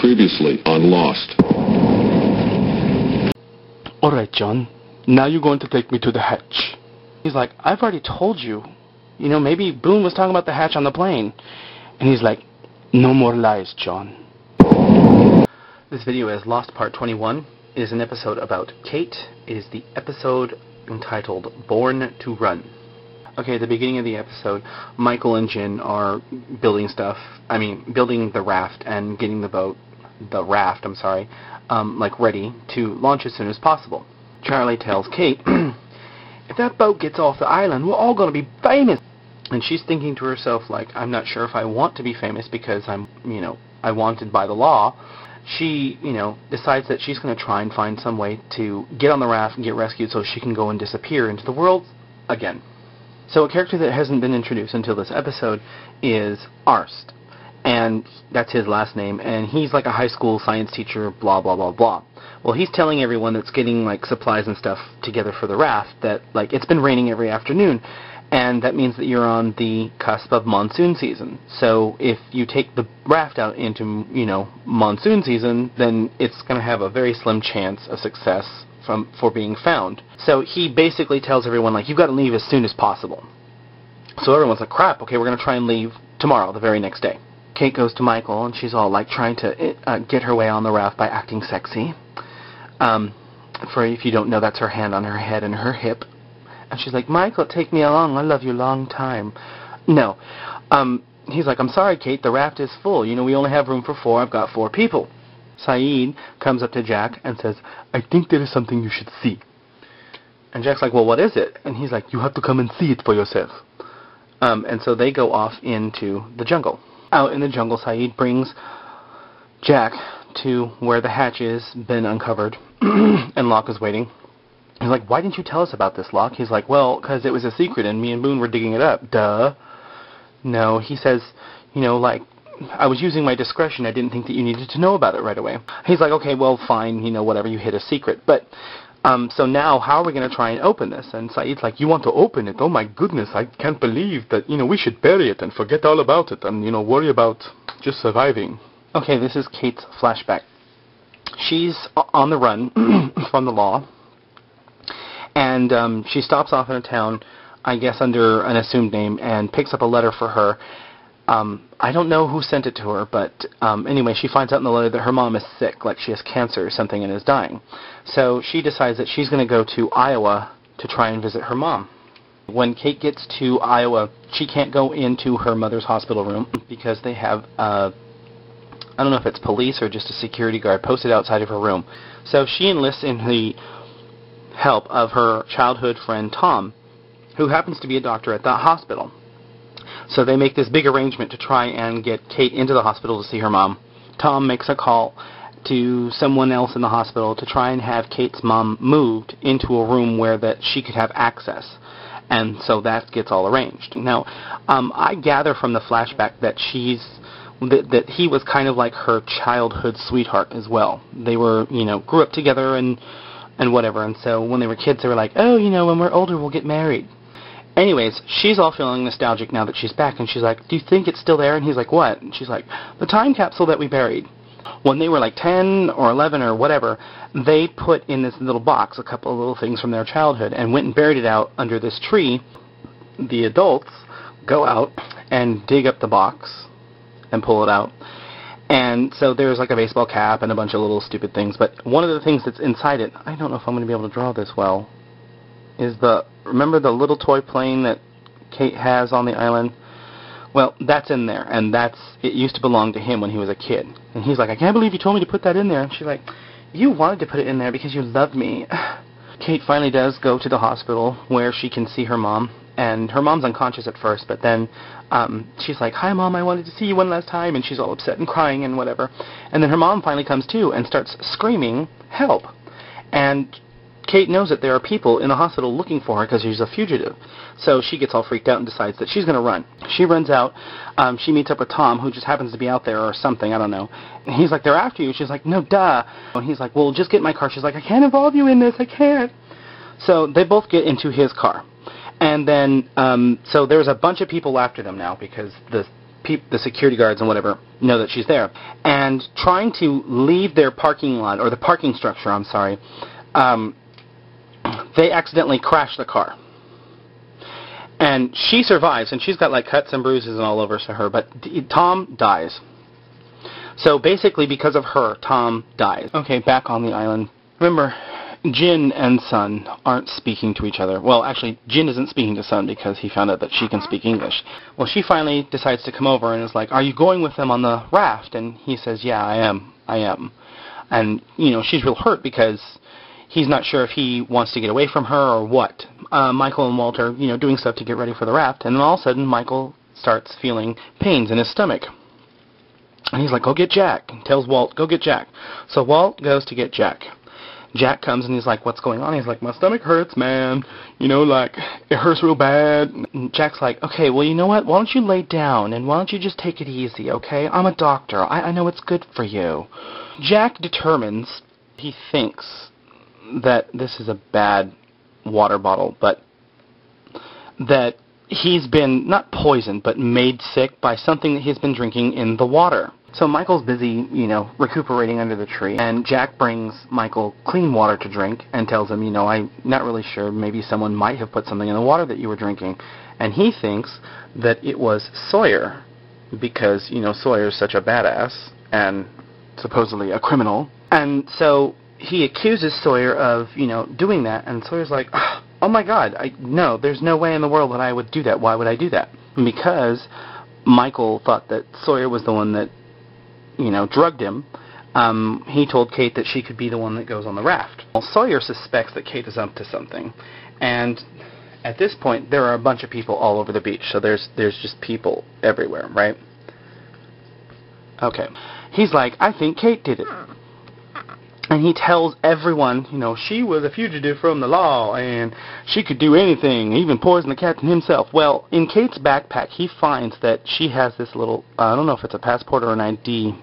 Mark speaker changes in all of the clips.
Speaker 1: Previously on Lost.
Speaker 2: Alright, John. Now you're going to take me to the hatch. He's like, I've already told you. You know, maybe Boone was talking about the hatch on the plane. And he's like, no more lies, John. This video is Lost Part 21. It is an episode about Kate. It is the episode entitled Born to Run. Okay, at the beginning of the episode, Michael and Jin are building the raft and getting the raft, ready to launch as soon as possible. Charlie tells Kate, if that boat gets off the island, we're all going to be famous. And she's thinking to herself, like, I'm not sure if I want to be famous because I'm wanted by the law. She, decides that she's going to try and find some way to get on the raft and get rescued so she can go and disappear into the world again. So a character that hasn't been introduced until this episode is Arst. And that's his last name, and he's like a high school science teacher, blah, blah, blah, blah. Well, he's telling everyone that's getting, supplies and stuff together for the raft that, it's been raining every afternoon, and that means that you're on the cusp of monsoon season. So if you take the raft out into, monsoon season, then it's going to have a very slim chance of success for being found. So he basically tells everyone, you've got to leave as soon as possible. So everyone's like, crap, okay, we're going to try and leave tomorrow, the very next day. Kate goes to Michael, and she's all trying to get her way on the raft by acting sexy. For if you don't know, that's her hand on her head and her hip. And she's like, Michael, take me along. I love you long time. No. He's like, I'm sorry, Kate, the raft is full. We only have room for 4. I've got 4 people. Saeed comes up to Jack and says, I think there is something you should see. And Jack's like, well, what is it? And he's like, you have to come and see it for yourself. And so they go off into the jungle. Out in the jungle, Saeed brings Jack to where the hatch has been uncovered, and Locke is waiting. He's like, why didn't you tell us about this, Locke? He's like, well, because it was a secret, and me and Boone were digging it up. Duh. No, he says, I was using my discretion. I didn't think that you needed to know about it right away. He's like, okay, well, fine, whatever, you hid a secret. But, so now, how are we going to try and open this? And Saeed's like, you want to open it? Oh, my goodness, I can't believe that, we should bury it and forget all about it and, worry about just surviving. Okay, this is Kate's flashback. She's on the run from the law, and she stops off in a town, I guess under an assumed name, and picks up a letter for her. I don't know who sent it to her, but anyway, she finds out in the letter that her mom is sick, she has cancer or something and is dying. So she decides that she's going to go to Iowa to try and visit her mom. When Kate gets to Iowa, she can't go into her mother's hospital room because they have, I don't know if it's police or just a security guard posted outside of her room. So she enlists in the help of her childhood friend Tom, who happens to be a doctor at that hospital. So they make this big arrangement to try and get Kate into the hospital to see her mom. Tom makes a call to someone else in the hospital to try and have Kate's mom moved into a room where that she could have access. And so that gets all arranged. Now, I gather from the flashback that that he was kind of like her childhood sweetheart as well. They were, grew up together and whatever. And so when they were kids, they were like, oh, when we're older, we'll get married. Anyways, she's all feeling nostalgic now that she's back, and she's like, do you think it's still there? And he's like, what? And she's like, the time capsule that we buried. When they were 10 or 11 or whatever, they put in this little box a couple of little things from their childhood and went and buried it out under this tree. The adults go out and dig up the box and pull it out. And so there's a baseball cap and a bunch of little stupid things, but one of the things that's inside it, I don't know if I'm going to be able to draw this well, is remember the little toy plane that Kate has on the island? Well, that's in there, and it used to belong to him when he was a kid. And he's like, I can't believe you told me to put that in there. And she's like, you wanted to put it in there because you loved me. Kate finally does go to the hospital where she can see her mom, and her mom's unconscious at first, but then she's like, hi, Mom, I wanted to see you one last time, and she's all upset and crying and whatever. And then her mom finally comes to and starts screaming, help. And Kate knows that there are people in the hospital looking for her because she's a fugitive. So she gets all freaked out and decides that she's going to run. She runs out. She meets up with Tom, who just happens to be out there or something. I don't know. And he's like, they're after you. She's like, no, duh. And he's like, well, just get in my car. She's like, I can't involve you in this. I can't. So they both get into his car. And then, so there's a bunch of people after them now because
Speaker 1: the security guards and whatever know that she's there. And trying to leave their parking lot, or the parking structure, I'm sorry, they accidentally crash the car. And she survives, and she's got like cuts and bruises and all over her, but Tom dies. So basically, because of her, Tom dies. Okay, back on the island. Remember, Jin and Sun aren't speaking to each other. Well, actually, Jin isn't speaking to Sun because he found out that she can speak English. Well, she finally decides to come over and is like, "Are you going with them on the raft?" And he says, "Yeah, I am. And, you know, she's real hurt because he's not sure if he wants to get away from her or what. Michael and Walt are, you know, doing stuff to get ready for the raft, and then all of a sudden, Michael starts feeling pains in his stomach. And he's like, "Go get Jack." And tells Walt, "Go get Jack." So Walt goes to get Jack. Jack comes and he's like, "What's going on?" He's like, "My stomach hurts, man. You know, like, it hurts real bad." And Jack's like, "Okay, well, you know what? Why don't you lay down and why don't you just take it easy, okay? I'm a doctor. I know it's good for you." Jack determines, he thinks that this is a bad water bottle, but that he's been, not poisoned, but made sick by something that he's been drinking in the water. So Michael's busy, you know, recuperating under the tree, and Jack brings Michael clean water to drink and tells him, you know, "I'm not really sure, maybe someone might have put something in the water that you were drinking." And he thinks that it was Sawyer, because, you know, Sawyer's such a badass and supposedly a criminal. And so he accuses Sawyer of, you know, doing that, and Sawyer's like, "Oh my God, no, there's no way in the world that I would do that. Why would I do that?" Because Michael thought that Sawyer was the one that, you know, drugged him. He told Kate that she could be the one that goes on the raft. Well, Sawyer suspects that Kate is up to something, and at this point, there are a bunch of people all over the beach, so there's just people everywhere, right? Okay. He's like, "I think Kate did it." And he tells everyone, you know, she was a fugitive from the law, and she could do anything, even poison the captain himself. Well, in Kate's backpack, he finds that she has this little, I don't know if it's a passport or an ID,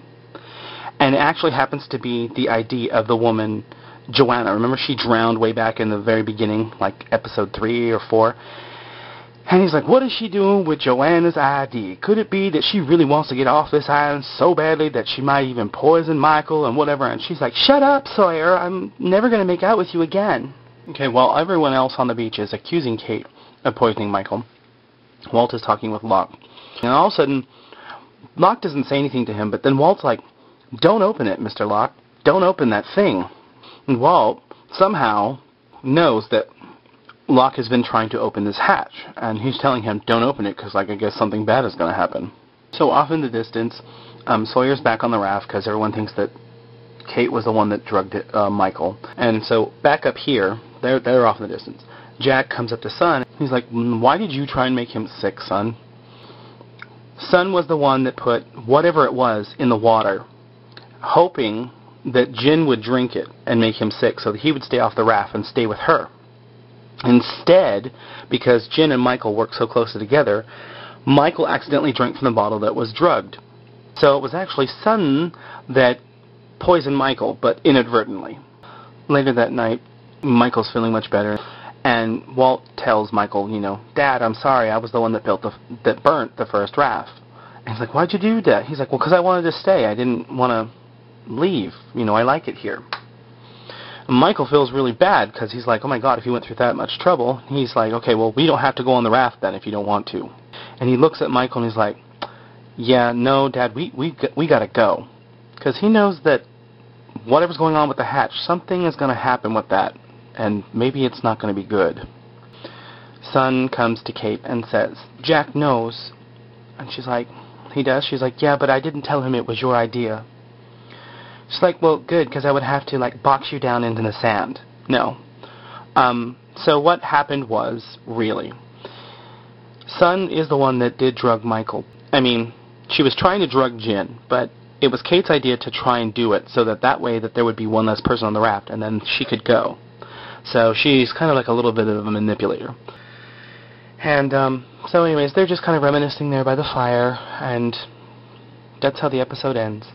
Speaker 1: and it actually happens to be the ID of the woman, Joanna. Remember, she drowned way back in the very beginning, like episode 3 or 4. And he's like, "What is she doing with Joanna's ID? Could it be that she really wants to get off this island so badly that she might even poison Michael and whatever?" And she's like, "Shut up, Sawyer. I'm never going to make out with you again." Okay, while everyone else on the beach is accusing Kate of poisoning Michael, Walt is talking with Locke. And all of a sudden, Locke doesn't say anything to him, but then Walt's like, "Don't open it, Mr. Locke. Don't open that thing." And Walt somehow knows that Locke has been trying to open this hatch, and he's telling him, "Don't open it, because, like, I guess something bad is going to happen." So off in the distance, Sawyer's back on the raft, because everyone thinks that Kate was the one that drugged Michael. And so back up here, they're off in the distance. Jack comes up to Sun. He's like, "Why did you try and make him sick, Sun?" Sun was the one that put whatever it was in the water, hoping that Jin would drink it and make him sick so that he would stay off the raft and stay with her. Instead, because Jin and Michael work so closely together, Michael accidentally drank from the bottle that was drugged. So it was actually Sun that poisoned Michael, but inadvertently. Later that night, Michael's feeling much better, and Walt tells Michael, you know, "Dad, I'm sorry, I was the one that burnt the first raft." And he's like, "Why'd you do that?" He's like, "Well, because I wanted to stay. I didn't want to leave. You know, I like it here." Michael feels really bad because he's like, "Oh my God, if you went through that much trouble." He's like, "Okay, well, we don't have to go on the raft then if you don't want to." And he looks at Michael and he's like, "Yeah, no, Dad, we got to go." Because he knows that whatever's going on with the hatch, something is going to happen with that, and maybe it's not going to be good. Sun comes to Kate and says, "Jack knows." And she's like, "He does?" She's like, "Yeah, but I didn't tell him it was your idea." She's like, "Well, good, because I would have to, like, box you down into the sand." No. So what happened was, really, Sun is the one that did drug Michael. I mean, she was trying to drug Jin, but it was Kate's idea to try and do it so that way that there would be one less person on the raft, and then she could go. So she's kind of like a little bit of a manipulator. And so anyways, they're just kind of reminiscing there by the fire, and that's how the episode ends.